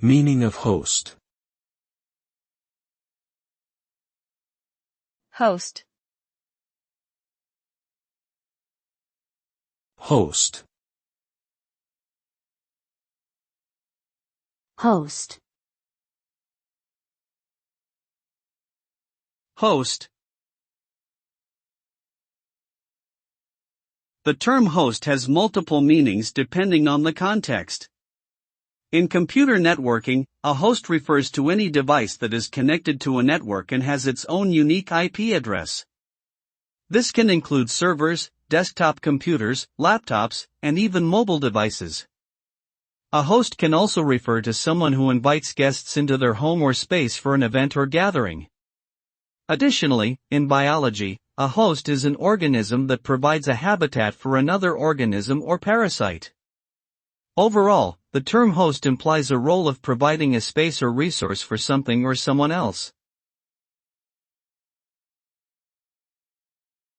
Meaning of host. Host. Host. Host. Host. The term host has multiple meanings depending on the context. In computer networking, a host refers to any device that is connected to a network and has its own unique IP address. This can include servers, desktop computers, laptops, and even mobile devices. A host can also refer to someone who invites guests into their home or space for an event or gathering. Additionally, in biology, a host is an organism that provides a habitat for another organism or parasite. Overall, the term host implies a role of providing a space or resource for something or someone else.